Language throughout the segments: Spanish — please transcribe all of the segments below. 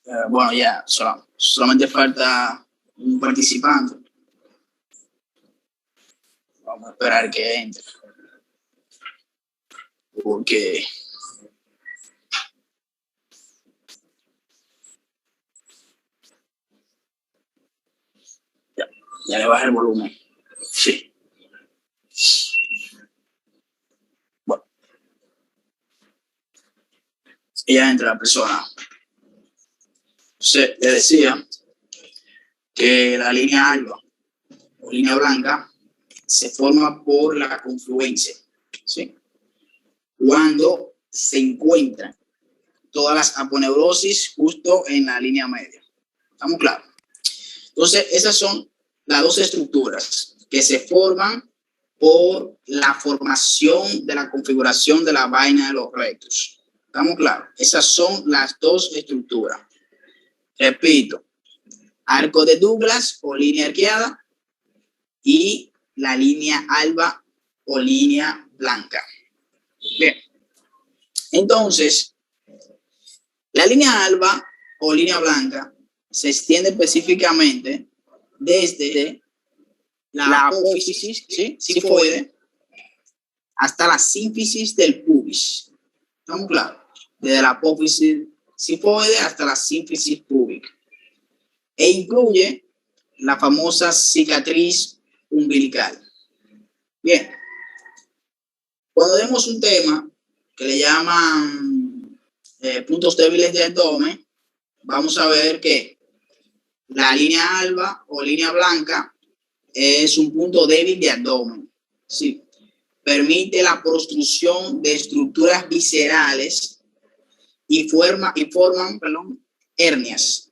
Bueno, ya, solamente falta un participante. Vamos a esperar que entre. Porque ya le bajé el volumen. Sí. Bueno. Y ya entra la persona. Entonces, le decía que la línea alba o línea blanca se forma por la confluencia, ¿sí? Cuando se encuentran todas las aponeurosis justo en la línea media. ¿Estamos claros? Entonces, esas son las dos estructuras que se forman por la formación de la configuración de la vaina de los rectos. ¿Estamos claros? Esas son las dos estructuras. Repito, arco de Douglas o línea arqueada y la línea alba o línea blanca. Bien. Entonces, la línea alba o línea blanca se extiende específicamente desde la apófisis, ¿sí? Sifoide, hasta la sínfisis del pubis. ¿Estamos claros? Desde la apófisis sifoide hasta la sínfisis púbica. E incluye la famosa cicatriz umbilical. Bien. Cuando vemos un tema que le llaman puntos débiles de abdomen, vamos a ver que la línea alba o línea blanca es un punto débil de abdomen. Sí. Permite la construcción de estructuras viscerales y forman hernias.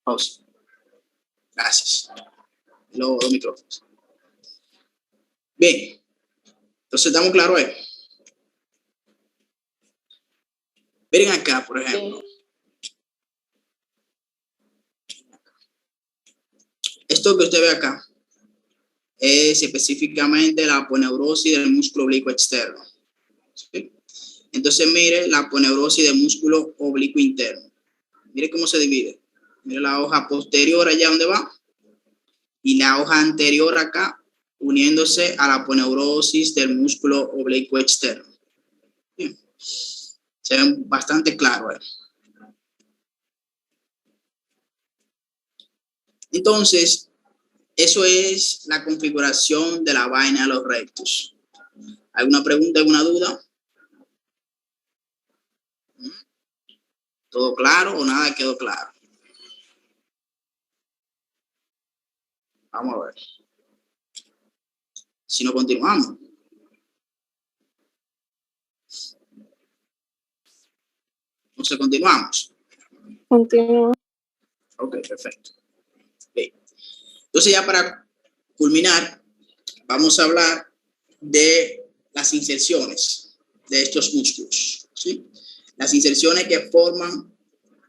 Pausa. Gracias. Los micrófonos. Bien. Entonces, ¿estamos claros ahí? Miren acá, por ejemplo. Esto que usted ve acá es específicamente la aponeurosis del músculo oblicuo externo. ¿Sí? Entonces, mire la aponeurosis del músculo oblicuo interno. Mire cómo se divide. Mire la hoja posterior allá donde va y la hoja anterior acá uniéndose a la aponeurosis del músculo oblicuo externo. Bien. Se ven bastante claro. Entonces, eso es la configuración de la vaina de los rectos. ¿Alguna pregunta, alguna duda? ¿Todo claro o nada quedó claro? Vamos a ver. Si no, continuamos. Entonces, continuamos. Continuamos. Ok, perfecto. Okay. Entonces, ya para culminar, vamos a hablar de las inserciones de estos músculos, ¿sí? Las inserciones que forman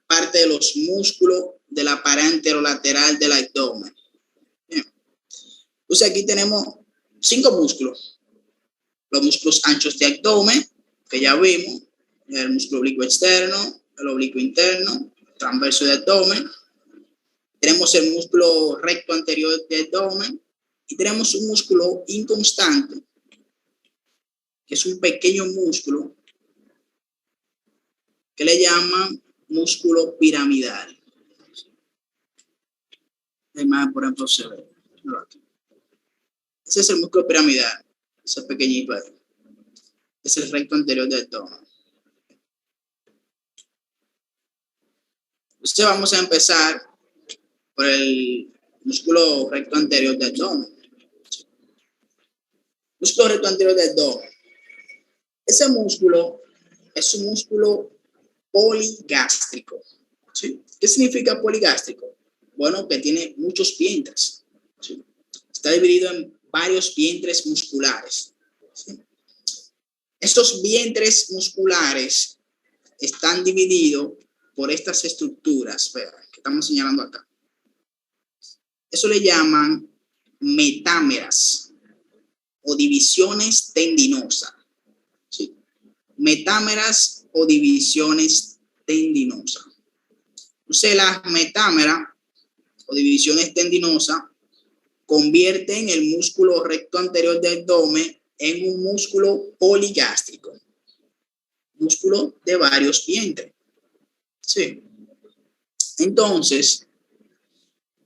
parte de los músculos de la pared anterolateral del abdomen. Bien. Entonces, aquí tenemos 5 músculos. Los músculos anchos de abdomen, que ya vimos, el músculo oblicuo externo, el oblicuo interno, transverso de abdomen. Tenemos el músculo recto anterior de abdomen y tenemos un músculo inconstante, que es un pequeño músculo que le llaman músculo piramidal. Además, por ejemplo, se ve. Ese es el músculo piramidal, ese pequeñito ahí. Es el recto anterior del abdomen. Entonces vamos a empezar por el músculo recto anterior del abdomen. Músculo recto anterior del abdomen. Ese músculo es un músculo poligástrico. ¿Sí? ¿Qué significa poligástrico? Bueno, que tiene muchos vientres. ¿Sí? Está dividido en varios vientres musculares. ¿Sí? Estos vientres musculares están divididos por estas estructuras que estamos señalando acá. Eso le llaman metámeras. o divisiones tendinosas. ¿Sí? Metámeras o divisiones tendinosas. Entonces, las metámeras o divisiones tendinosas convierten el músculo recto anterior del abdomen en un músculo poligástrico, músculo de varios vientres. Sí. Entonces,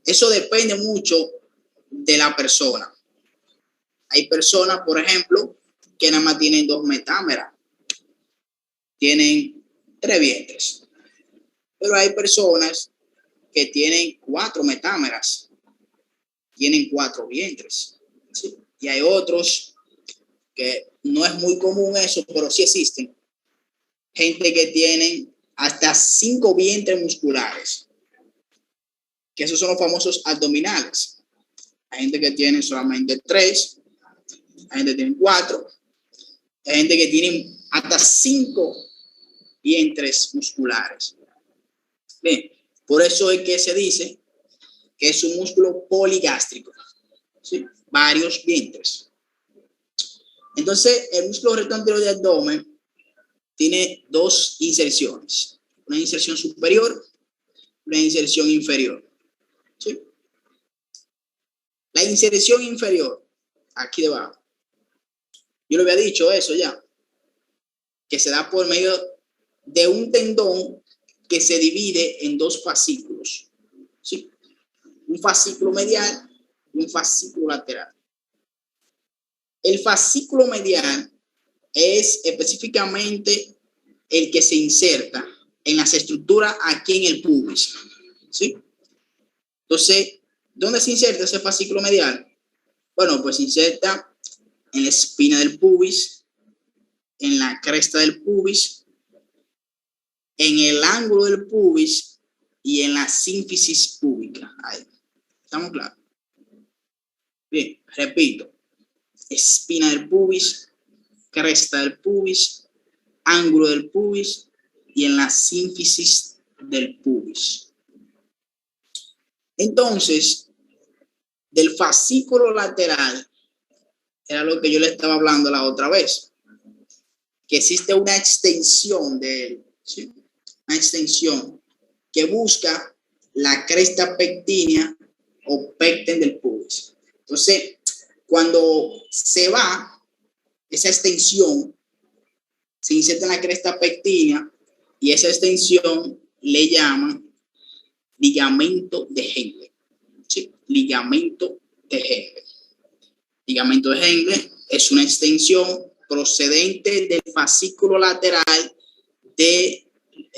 eso depende mucho de la persona. Hay personas, por ejemplo, que nada más tienen 2 metámeras, tienen 3 vientres. Pero hay personas que tienen 4 metámeras, tienen 4 vientres. ¿Sí? Y hay otros que no es muy común eso, pero sí existen. Gente que tienen hasta 5 vientres musculares, que esos son los famosos abdominales. Hay gente que tiene solamente 3, hay gente que tiene 4, hay gente que tiene hasta 5 vientres musculares. Bien, por eso es que se dice que es un músculo poligástrico, ¿sí? Varios vientres. Entonces, el músculo recto anterior del abdomen tiene 2 inserciones, una inserción superior, una inserción inferior. ¿Sí? La inserción inferior, aquí debajo, yo lo había dicho eso ya, que se da por medio de un tendón que se divide en 2 fascículos. ¿Sí? Un fascículo medial y un fascículo lateral. El fascículo medial es específicamente el que se inserta en las estructuras aquí en el pubis. ¿Sí? Entonces, ¿dónde se inserta ese fascículo medial? Bueno, pues se inserta en la espina del pubis, en la cresta del pubis, en el ángulo del pubis y en la sínfisis púbica. Ahí. ¿Estamos claros? Bien, repito. Espina del pubis, cresta del pubis, ángulo del pubis y en la sínfisis del pubis. Entonces, del fascículo lateral, era lo que yo le estaba hablando la otra vez, que existe una extensión de él, ¿sí? Una extensión que busca la cresta pectínea o pecten del pubis. Entonces, cuando se va esa extensión, se inserta en la cresta pectínea y esa extensión le llaman ligamento de Henle. ¿Sí? Ligamento de Henle. Ligamento de Henle es una extensión procedente del fascículo lateral del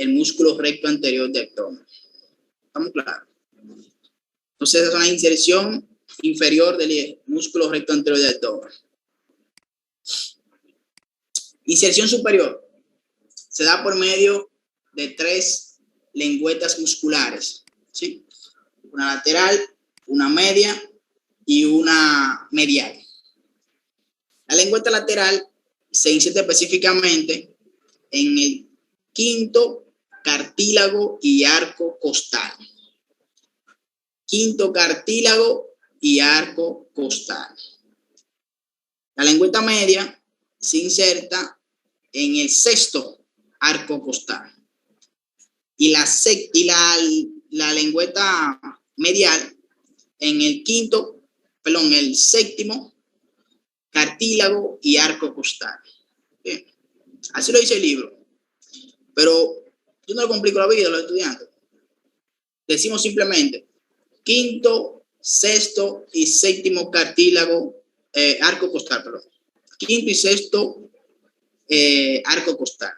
músculo recto anterior del abdomen. ¿Estamos claros? Entonces, es una inserción inferior del músculo recto anterior del abdomen. Inserción superior se da por medio de 3 lengüetas musculares, ¿sí? Una lateral, una media y una medial. La lengüeta lateral se inserta específicamente en el 5º cartílago y arco costal. 5º cartílago y arco costal. La lengüeta media se inserta en el 6º arco costal. Y la lengüeta medial en el 7º cartílago y arco costal. Bien. Así lo dice el libro. Pero yo no lo complico la vida a los estudiantes. Decimos simplemente 5º, 6º y 7º cartílago, arco costal, perdón. 5º y 6º arco costal.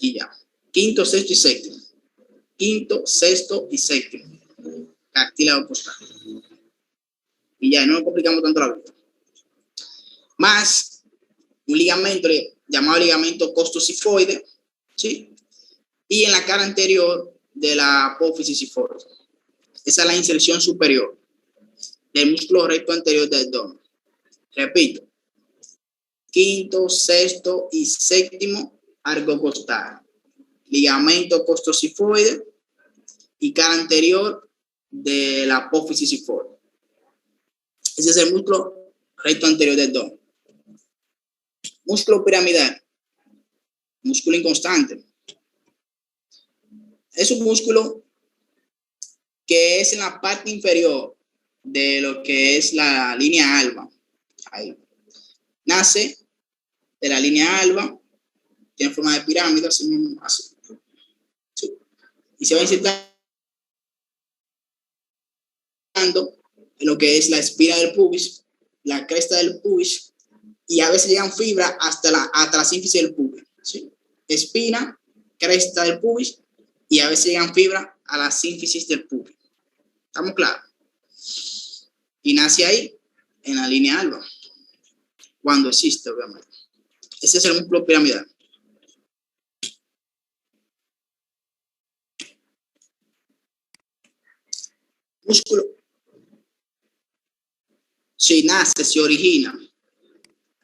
Y ya. 5º, 6º y 7º. 5º, 6º y 7º cartílago costal. Y ya, no complicamos tanto la vida. Más un ligamento llamado ligamento costocifoide, ¿sí? Y en la cara anterior de la apófisis cifoide. Esa es la inserción superior del músculo recto anterior del abdomen. Repito, 5º, 6º y 7º arco costal, ligamento costocifoide y cara anterior de la apófisis cifoide. Ese es el músculo recto anterior del abdomen. Músculo piramidal, músculo inconstante. Es un músculo que es en la parte inferior de lo que es la línea alba. Ahí. Nace de la línea alba, tiene forma de pirámide, así mismo, así. Sí. Y se va insertando en lo que es la espina del pubis, la cresta del pubis, y a veces llegan fibras hasta la sínfisis del pubis. ¿Sí? Espina, cresta del pubis, y a veces llegan fibras a la sínfisis del pubis. ¿Estamos claros? Y nace ahí, en la línea alba, cuando existe, obviamente. Ese es el músculo piramidal. Músculo. Si nace, se origina.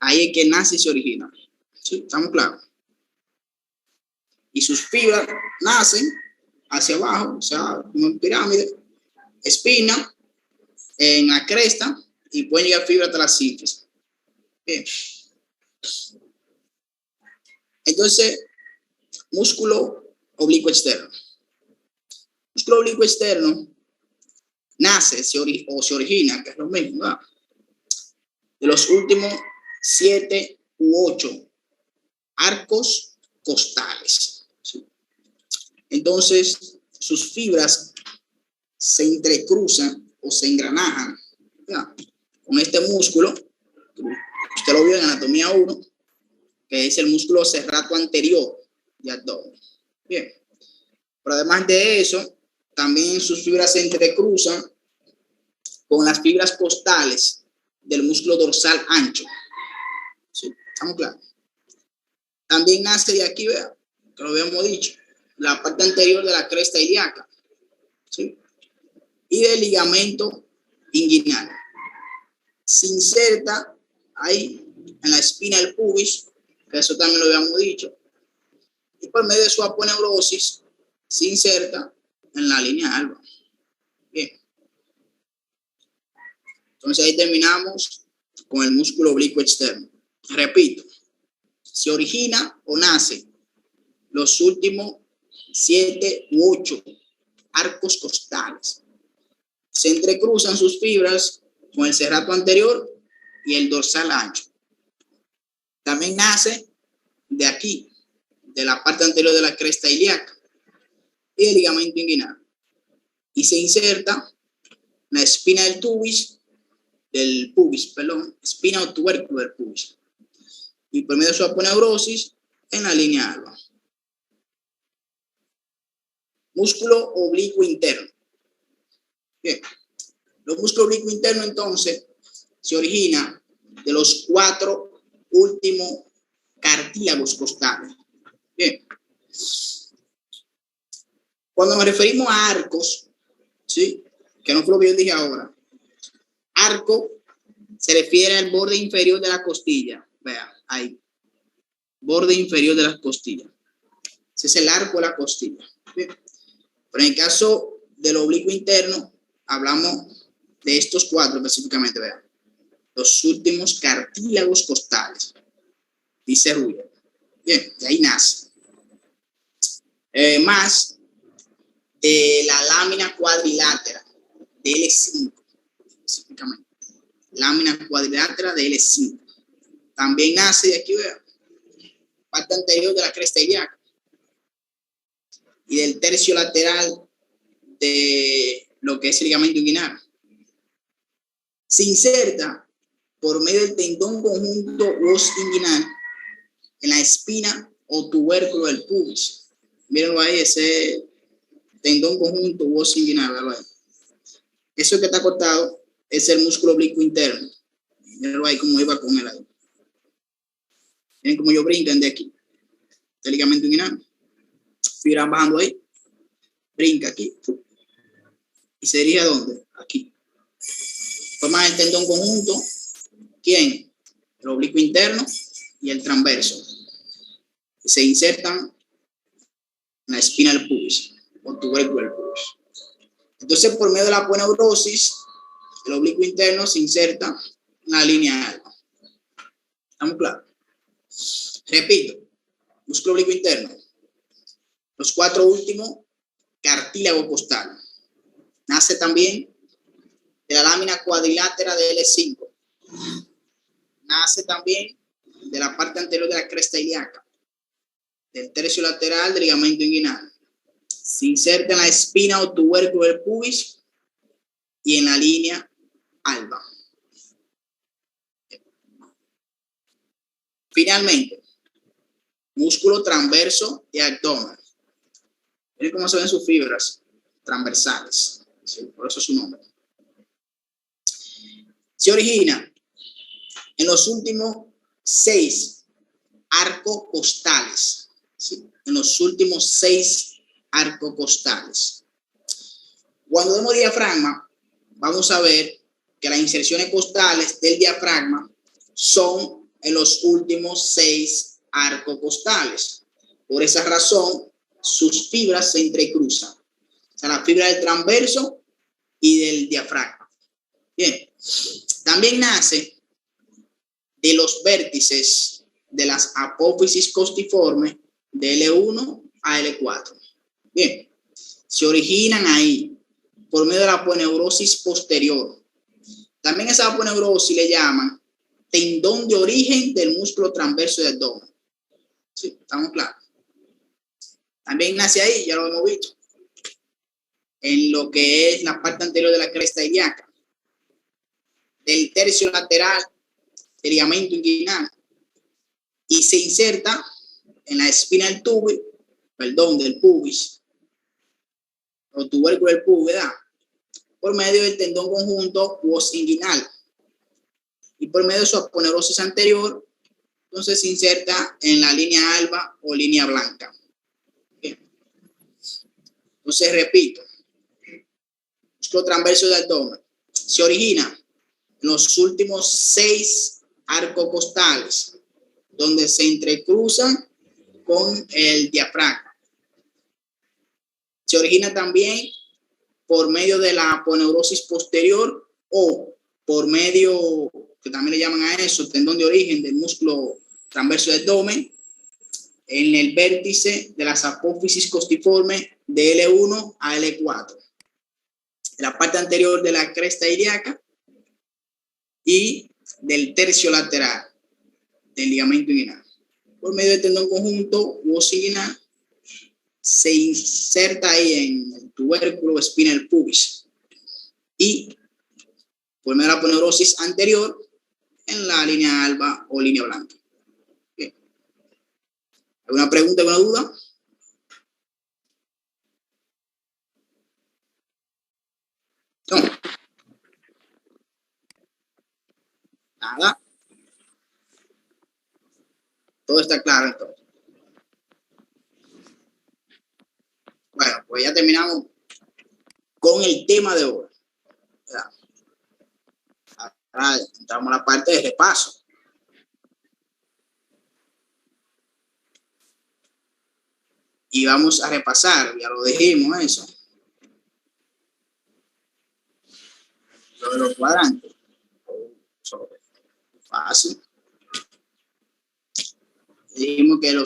Ahí es que nace y se origina. ¿Sí? ¿Estamos claros? Y sus fibras nacen hacia abajo, o sea, como en pirámide, espina, en la cresta, y pueden llegar fibras hasta la sínfisis. Bien. Entonces, músculo oblicuo externo. Músculo oblicuo externo nace se origina, que es lo mismo, ¿verdad? De los últimos 7 u 8 arcos costales. ¿Sí? Entonces, sus fibras se entrecruzan o se engranajan, ¿verdad? Con este músculo, usted lo vio en anatomía 1, que es el músculo serrato anterior de abdomen. Bien. Pero además de eso, también sus fibras se entrecruzan con las fibras costales del músculo dorsal ancho. ¿Sí? ¿Estamos claros? También nace de aquí, vean, que lo habíamos dicho, la parte anterior de la cresta ilíaca. ¿Sí? Y del ligamento inguinal. Se inserta ahí en la espina del pubis, que eso también lo habíamos dicho, y por medio de su aponeurosis se inserta en la línea alba. Bien. Entonces ahí terminamos con el músculo oblicuo externo. Repito, se origina o nace los últimos 7 u 8 arcos costales. Se entrecruzan sus fibras con el serrato anterior y el dorsal ancho. También nace de aquí, de la parte anterior de la cresta ilíaca y el ligamento inguinal. Y se inserta en la espina del pubis, espina o tubérculo del pubis. Y por medio de su aponeurosis en la línea alba. Músculo oblicuo interno. Bien. Los músculos oblicuos internos, entonces, se origina de los 4 últimos cartílagos costales. Bien. Cuando nos referimos a arcos, ¿sí? Que no fue lo que yo dije ahora. Arco se refiere al borde inferior de la costilla. Vean, ahí. Borde inferior de las costillas. Ese es el arco de la costilla. Bien. Pero en el caso del oblicuo interno, hablamos de estos 4 específicamente, vean. Los últimos cartílagos costales. Dice Ruyer. Bien, de ahí nace. Más de la lámina cuadrilátera de L5, específicamente. Lámina cuadrilátera de L5. También nace de aquí, vean. Parte anterior de la cresta ilíaca. Y del tercio lateral de lo que es el ligamento inguinal. Se inserta por medio del tendón conjunto os inguinal en la espina o tubérculo del pubis. Mírenlo ahí, ese tendón conjunto os inguinal, ¿verdad? Eso que está cortado es el músculo oblicuo interno. Mírenlo ahí como iba con él ahí. Miren cómo yo brincan de aquí. Este ligamento inguinal. Fibras bajando ahí. Brinca aquí. ¿Y se dirige a dónde? Aquí. Forma el tendón conjunto. ¿Quién? El oblicuo interno y el transverso. Y se insertan en la espina del pubis o tubérculo del pubis. Entonces, por medio de la aponeurosis, el oblicuo interno se inserta en la línea alba. ¿Estamos claros? Repito, músculo oblicuo interno. Los 4 últimos, cartílago costal. Nace también de la lámina cuadrilátera de L5. Nace también de la parte anterior de la cresta ilíaca, del tercio lateral del ligamento inguinal. Se inserta en la espina o tubérculo del pubis y en la línea alba. Finalmente, músculo transverso y abdomen. Miren cómo se ven sus fibras transversales. Sí, por eso es su nombre. Se origina en los últimos 6 arcocostales. ¿Sí? En los últimos 6 arcocostales. Cuando vemos diafragma, vamos a ver que las inserciones costales del diafragma son en los últimos 6 arcocostales. Por esa razón, sus fibras se entrecruzan. O sea, la fibra del transverso y del diafragma. Bien. También nace de los vértices de las apófisis costiformes de L1 a L4. Bien. Se originan ahí por medio de la aponeurosis posterior. También esa aponeurosis le llaman tendón de origen del músculo transverso del abdomen. ¿Sí? ¿Estamos claros? También nace ahí, ya lo hemos visto, en lo que es la parte anterior de la cresta ilíaca, del tercio lateral del ligamento inguinal, y se inserta en la espina del del pubis, o tubérculo del pubis, ¿verdad? Por medio del tendón conjunto inguinal y por medio de su aponeurosis anterior, entonces se inserta en la línea alba o línea blanca. Bien. Entonces repito, músculo transverso del abdomen se origina en los últimos 6 arcocostales, donde se entrecruzan con el diafragma. Se origina también por medio de la aponeurosis posterior o por medio, que también le llaman a eso, tendón de origen del músculo transverso del abdomen, en el vértice de las apófisis costiformes de L1 a L4. La parte anterior de la cresta ilíaca y del tercio lateral del ligamento inguinal. Por medio del tendón conjunto u inguinal se inserta ahí en el tubérculo espina del pubis y por medio de la aponeurosis anterior en la línea alba o línea blanca. Bien. ¿Alguna pregunta, alguna duda? No. Nada. Todo está claro entonces. Bueno, pues ya terminamos con el tema de hoy. Ahora entramos a la parte de repaso. Y vamos a repasar, ya lo dijimos eso. Lo de los cuadrantes. Fácil. Dijimos que lo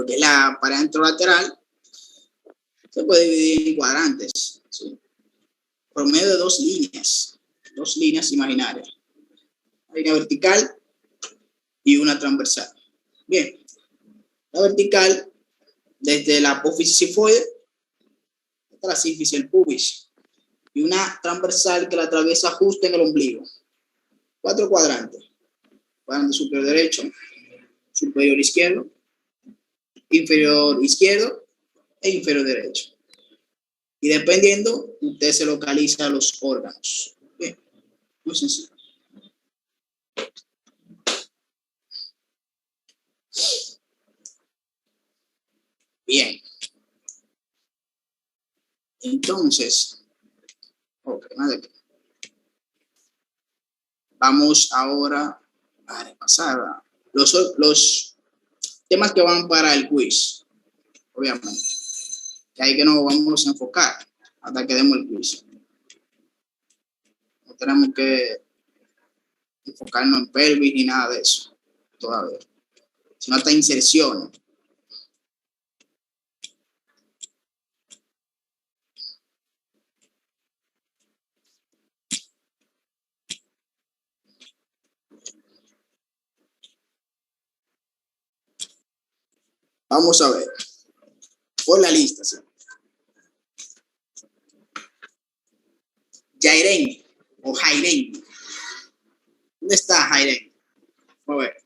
que es la pared anterolateral se puede dividir en cuadrantes, ¿sí? Por medio de 2 líneas imaginarias, una línea vertical y una transversal. Bien, la vertical desde la apófisis sifoide hasta la sínfisis del pubis y una transversal que la atraviesa justo en el ombligo. 4 cuadrantes: cuadrante superior derecho, superior izquierdo, inferior izquierdo e inferior derecho. Y dependiendo, usted se localiza los órganos. Bien, muy sencillo. Bien. Entonces, vamos ahora a repasar los temas que van para el quiz, obviamente. Que ahí que nos vamos a enfocar hasta que demos el quiz. No tenemos que enfocarnos en pelvis ni nada de eso todavía, sino hasta inserciones. Vamos a ver. Por la lista, ¿sí? Jairen o Jairen. ¿Dónde está Jairen? Vamos a ver.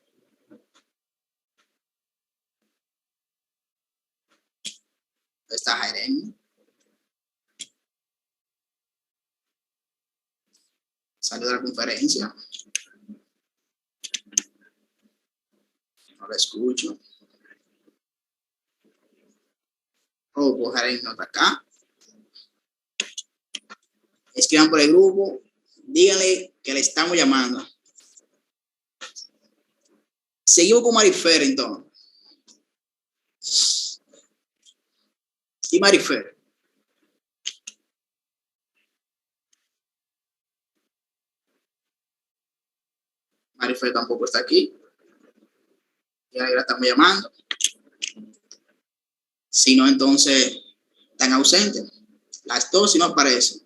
¿Dónde está Jairen? Salió de la conferencia. No la escucho. Oh, pues Jairen no está acá. Escriban por el grupo. Díganle que le estamos llamando. Seguimos con Marifer, entonces. Y Marifer. Marifer tampoco está aquí. Ya la estamos llamando. Si no, entonces están ausentes. Las dos, si no aparecen.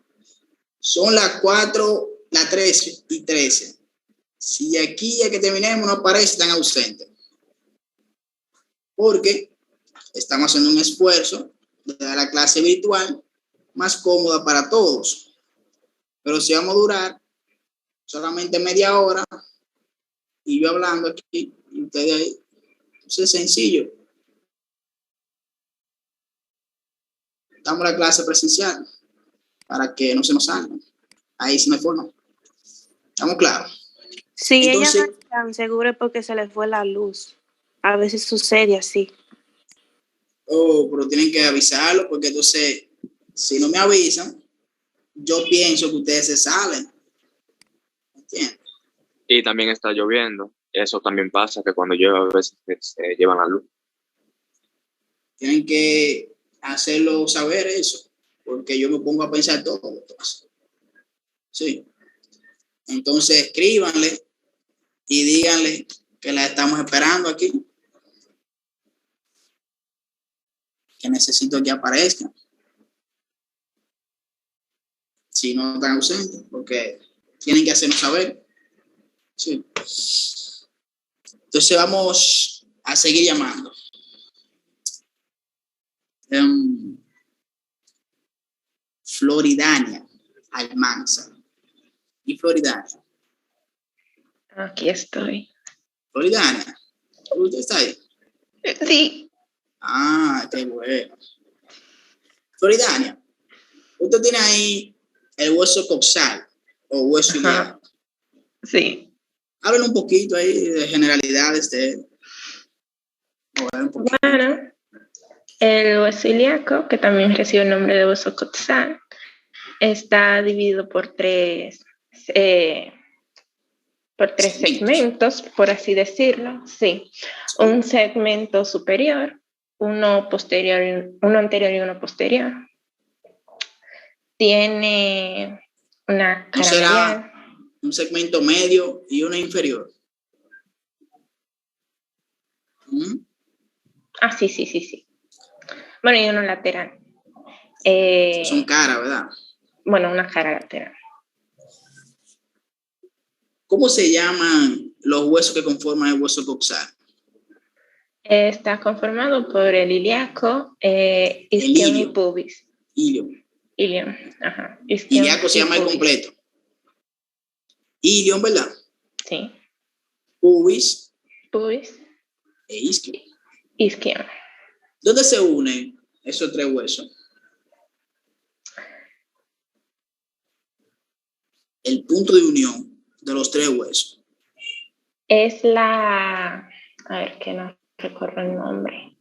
Son las 4, las 13 y 13. Si aquí ya que terminemos no aparece, están ausentes. Porque estamos haciendo un esfuerzo de dar la clase virtual más cómoda para todos. Pero si vamos a durar solamente media hora y yo hablando aquí y ustedes ahí, eso es sencillo. Damos la clase presencial para que no se nos salgan. Ahí sí no hay forma. ¿Estamos claros? Si Entonces, ellas no están seguras porque se les fue la luz. A veces sucede así. oh, pero tienen que avisarlo porque entonces, si no me avisan, yo pienso que ustedes se salen. ¿Entiendes? Y también está lloviendo. Eso también pasa, que cuando llueve a veces se llevan la luz. Tienen que hacerlo saber eso, porque yo me pongo a pensar todo. Entonces. Sí. Entonces, escríbanle y díganle que la estamos esperando aquí. Que necesito que aparezcan. Si no están ausentes, porque tienen que hacernos saber. Sí. Entonces vamos a seguir llamando. Floridania Almanza. ¿Y Floridania? Aquí estoy. Floridania, ¿usted está ahí? Sí. Ah, qué bueno. Floridania, usted tiene ahí el hueso coxal o hueso ilíaco. Sí. Háblenle un poquito ahí de generalidades de... Bueno, el hueso ilíaco, que también recibe el nombre de hueso coxal, está dividido por tres segmentos, por así decirlo. Sí. Un segmento superior, uno posterior, uno anterior y uno posterior. Tiene una cara medial. Un segmento medio y uno inferior. Ah, sí. Bueno, y uno lateral. Son caras, ¿verdad? Bueno, una cara lateral. ¿Cómo se llaman los huesos que conforman el hueso coxal? Está conformado por el ilíaco, isquion y pubis. Ilion, ajá. Ilíaco se llama el completo. Ilion, ¿verdad? Sí. Pubis. E isquion. Isquion. ¿Dónde se unen esos tres huesos? El punto de unión de los tres huesos. Es la... A ver, que no recuerdo el nombre.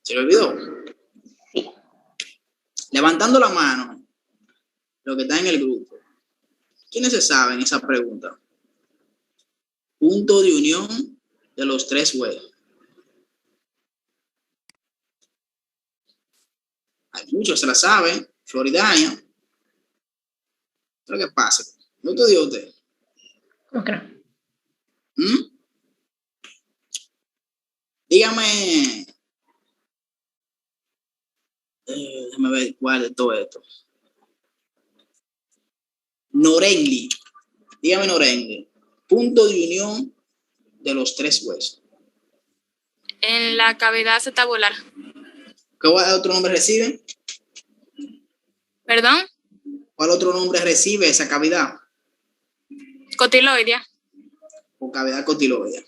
¿Se le olvidó? Sí. Levantando la mano, lo que está en el grupo. ¿Quiénes se saben esa pregunta? Punto de unión de los tres huesos. Hay muchos se la saben. Floridania. ¿Qué es lo que pasa? ¿No te dio usted? Ok. ¿Mm? Dígame, déjame ver cuál de todo esto. Norenli. Dígame Norenli. Punto de unión de los tres huesos. En la cavidad acetabular. ¿Qué otro nombre recibe? ¿Perdón? ¿Cuál otro nombre recibe esa cavidad? Cotiloidea. O cavidad cotiloidea.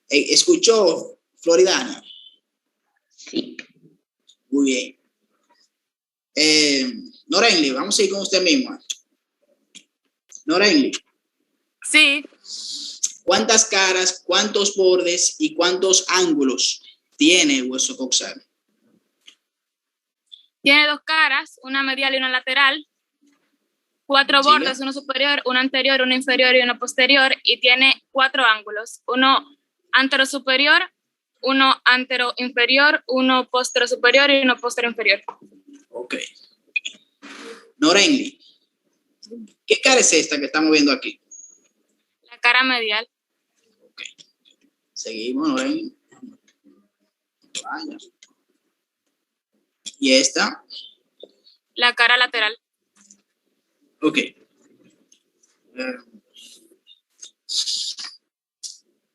¿Escuchó, Floridana? Sí. Muy bien. Norenli, vamos a ir con usted misma. Norenli, Sí. ¿cuántas caras, cuántos bordes y cuántos ángulos tiene el hueso coxal? Tiene 2 caras, una medial y una lateral. 4 Siga. bordes, uno superior, uno anterior, uno inferior y uno posterior. Y tiene 4 ángulos. Uno antero superior, uno antero inferior, uno postero superior y uno postero inferior. Ok. Norenli, ¿qué cara es esta que estamos viendo aquí? La cara medial. Ok. Seguimos, Norenli. Vaya. ¿Y esta? La cara lateral. Ok.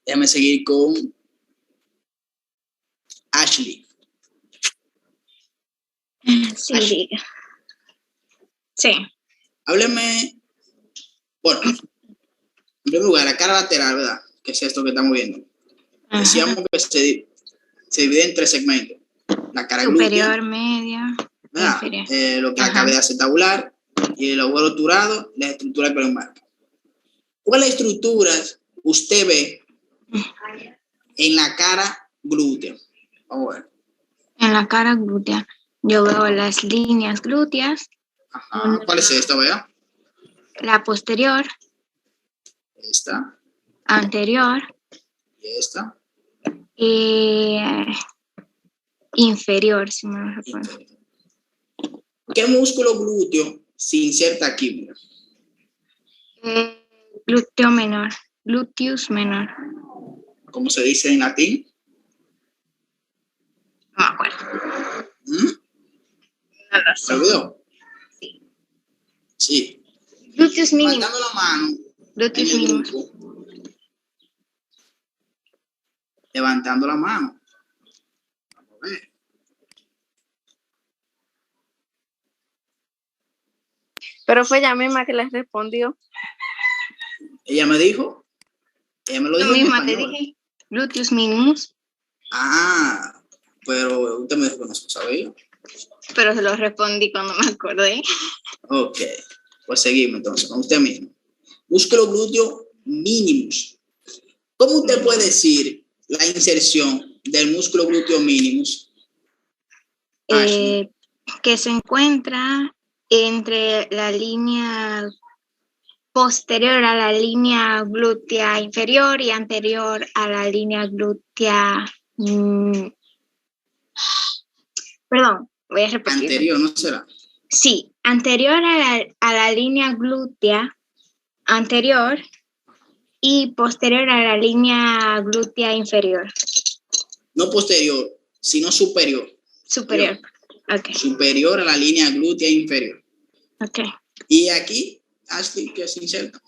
Déjame seguir con Ashley. Sí. Sí. Hábleme. Bueno, en primer lugar, la cara lateral, ¿verdad? ¿Qué es esto que estamos viendo? Decíamos que se divide en 3 segmentos. La cara Superior, glútea, media, ¿verdad? inferior. Lo que es la cavidad acetabular y el abuelo obturado, la estructura periomarca. ¿Cuáles estructuras usted ve en la cara glútea? Vamos a ver. En la cara glútea, yo veo las líneas glúteas, Ajá. ¿Cuál es esta, vea? la posterior, Esta anterior y esta. y inferior, si me lo recuerdo. ¿Qué músculo glúteo se inserta aquí? Mira. Glúteo menor, gluteus menor. ¿Cómo se dice en latín? No me acuerdo. ¿Mm? No lo ¿Se sé. olvidó? Sí. Gluteus mínimo. Levantando la mano Gluteus en el mínimo. grupo. Levantando la mano. Vamos a ver. Pero fue ella misma que les respondió. Ella me dijo. Ella me lo Yo dijo en misma te español. dije, gluteus minimus, Ah, pero usted me dijo que no se sabía. pero se lo respondí cuando me acordé. Ok. Pues seguimos entonces con usted mismo. Músculo glúteo minimus. ¿Cómo usted puede decir la inserción del músculo glúteo minimus? Que se encuentra entre la línea posterior a la línea glútea inferior y anterior a la línea glútea. Perdón, voy a repetir. Anterior, ¿no será? Sí, anterior a la línea glútea anterior y posterior a la línea glútea inferior. No posterior, sino superior. Superior. Ok. Superior a la línea glútea inferior. Ok. Y aquí, Ashley, ¿qué se inserta?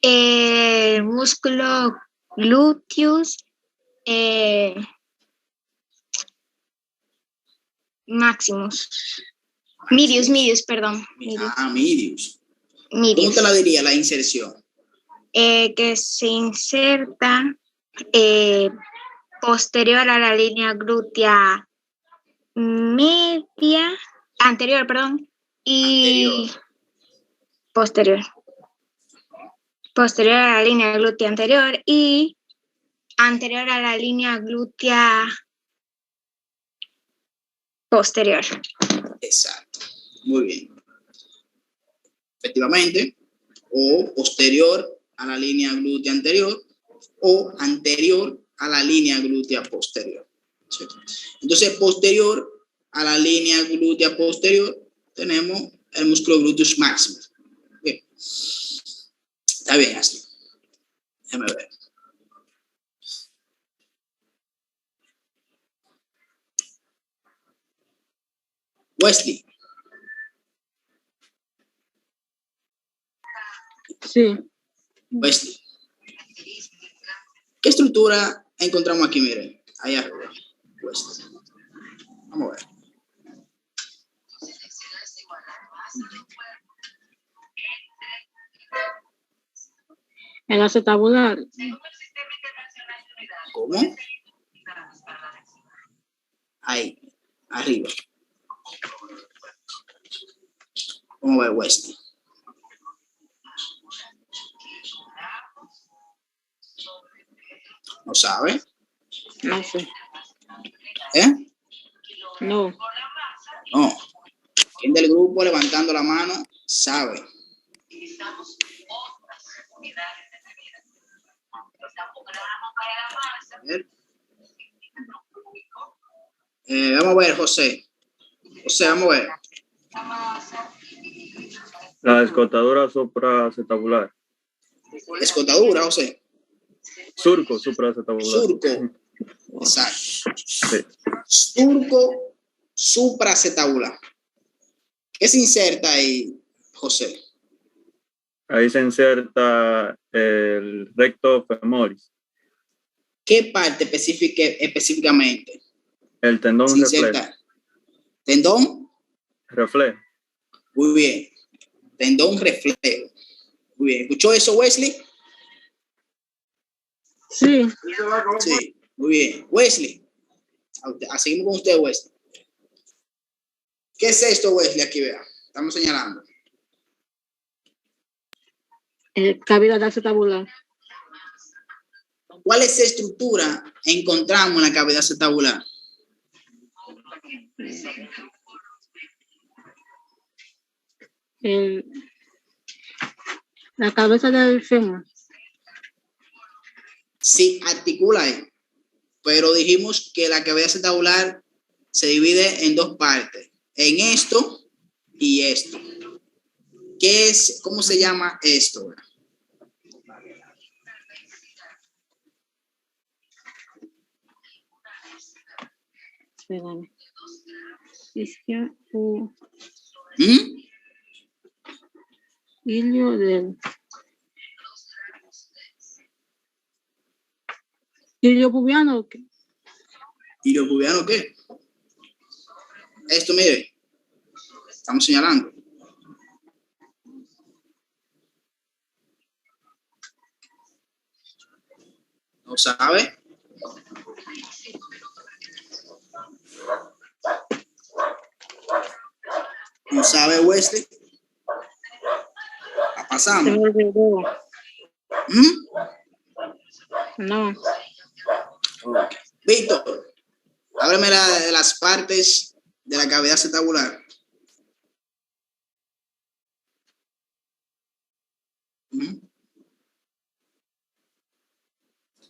El músculo gluteus maximus. Medius, perdón. Medius. ¿Cómo Medius. te la diría la inserción? Que se inserta posterior a la línea glútea anterior, y posterior a la línea glútea anterior y anterior a la línea glútea posterior. Exacto. Muy bien. Efectivamente, o posterior a la línea glútea anterior o anterior a la línea glútea posterior. ¿Sí? Entonces, posterior a la línea glútea posterior tenemos el músculo gluteus maximus. Bien. Está bien, así. Déjame ver. Wesley. Sí. Wesley. ¿Qué estructura encontramos aquí? Miren, ahí arriba. Wesley. Vamos a ver. Enlace tabular. ¿Cómo? Ahí, arriba. Vamos a ver, Wesley. ¿No sabe? No sé. ¿Eh? No. No. ¿Quién del grupo levantando la mano sabe? A ver. Vamos a ver, José. José, vamos a ver. La escotadura supraacetabular. Escotadura, José. Surco supraacetabular. Surco. Exacto. Sí. Surco supraacetabular. ¿Qué se inserta ahí, José? Ahí se inserta el recto femoris. ¿Qué parte específicamente El tendón se reflejo. inserta? ¿Tendón? Reflejo. Muy bien. Tendón reflejo. Muy bien. ¿Escuchó eso, Wesley? Sí. Sí. Muy bien. Wesley. Seguimos con usted, Wesley. ¿Qué es esto, Wesley? Aquí vea. Estamos señalando. Cavidad acetabular. ¿Cuál es esa estructura encontramos en la cavidad acetabular? La cabeza del fémur. Sí, articula ahí. Pero dijimos que la cavidad acetabular se divide en dos partes. En esto y esto. ¿Qué es? ¿Cómo se llama esto? Espérame. Ilio del ilio pubiano. ¿Ilio pubiano qué? Esto, mire. Estamos señalando. ¿No sabe? ¿No sabe, Wesley? La pasamos. ¿Mm? No. Okay. Víctor, háblame de las partes de la cavidad acetabular. ¿Mm?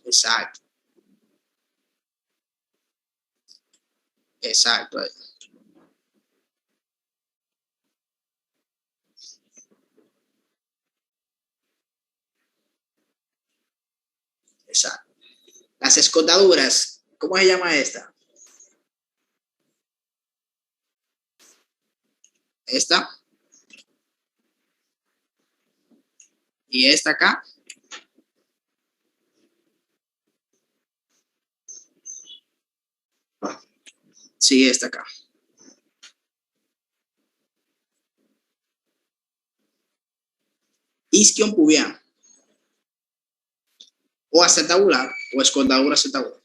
Exacto. Exacto. Exacto. Las escotaduras, ¿cómo se llama esta? Esta. Y esta acá. Sí, esta acá. Isquion pubiano. O acetabular o escotadura acetabular.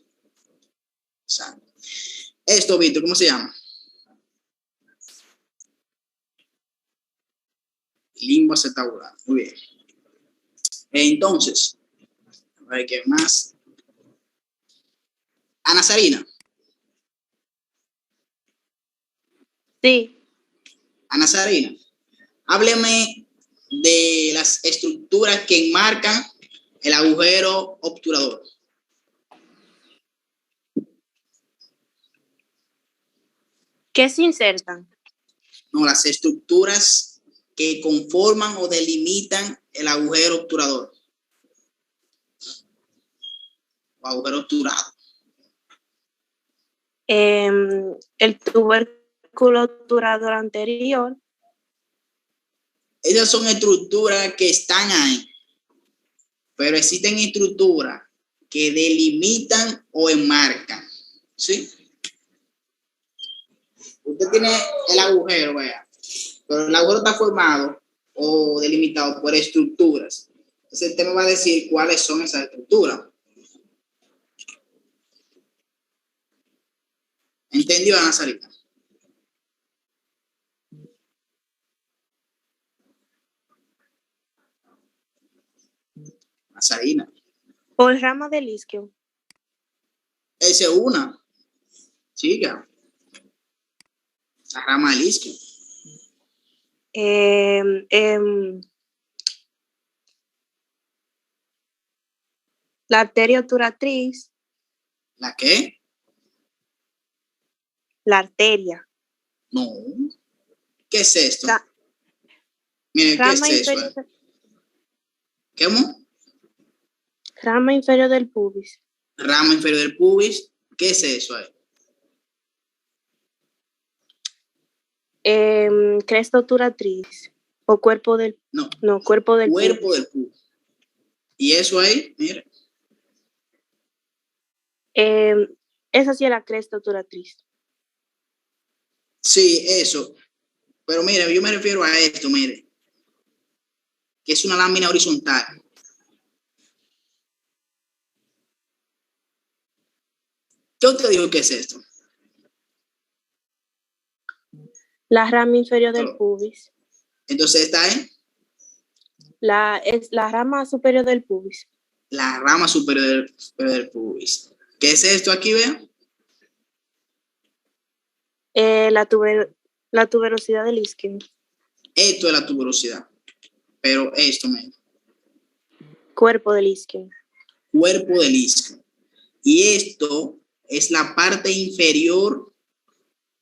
Exacto. Esto, Víctor, ¿cómo se llama? Limbo acetabular. Muy bien. Entonces, a ver qué más. Ana Sarina. Sí. Ana Sarina, hábleme de las estructuras que enmarcan el agujero obturador. ¿Qué se insertan? No, las estructuras que conforman o delimitan el agujero obturador. o agujero obturado. El tubérculo obturador anterior. Esas son estructuras que están ahí, pero existen estructuras que delimitan o enmarcan, ¿sí? Usted tiene el agujero, vea, pero el agujero está formado o delimitado por estructuras. Entonces usted me va a decir cuáles son esas estructuras. ¿Entendió, Ana Sarita? Ana Sarina. Por rama del isquio. Esa es una. Chica. La rama del isquio. La arteria obturatriz. ¿La qué? La arteria. No. ¿Qué es esto? La Miren, ¿qué rama es eso? inferior, ¿Cómo? rama inferior del pubis. Rama inferior del pubis. ¿Qué es eso? Cresta obturatriz. O cuerpo del... No, cuerpo del cuerpo pubis. del pubis. Y eso ahí, mire. Esa sí es la cresta obturatriz. Sí, eso. Pero mire, yo me refiero a esto, mire. Que es una lámina horizontal. ¿Quién te dijo que es esto? La rama inferior del pubis. Entonces esta es Es la rama superior del pubis. la rama superior del pubis. ¿Qué es esto aquí, vean? La tuberosidad del isquio. Esto es la tuberosidad. Pero esto, mire. Cuerpo del isquio. Cuerpo del isquio. Y esto es la parte inferior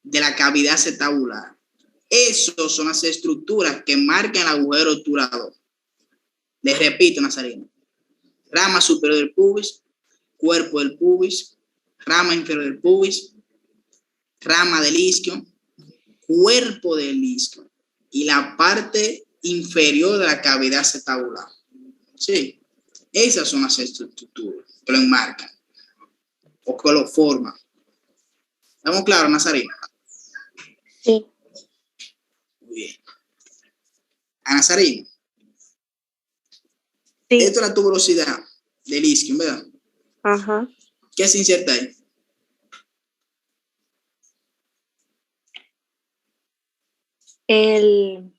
de la cavidad acetabular. Esas son las estructuras que marcan el agujero obturador. Les repito, Nazareno. Rama superior del pubis, cuerpo del pubis, rama inferior del pubis, rama del isquio, cuerpo del isquio y la parte inferior de la cavidad acetabular. Sí, esas son las estructuras que lo enmarcan o que lo forman. ¿Estamos claros, Nazareno? Sí. Muy bien. A Nazareno. Sí. Esto es la tuberosidad del isquio, ¿verdad? Ajá. ¿Qué se inserta ahí? El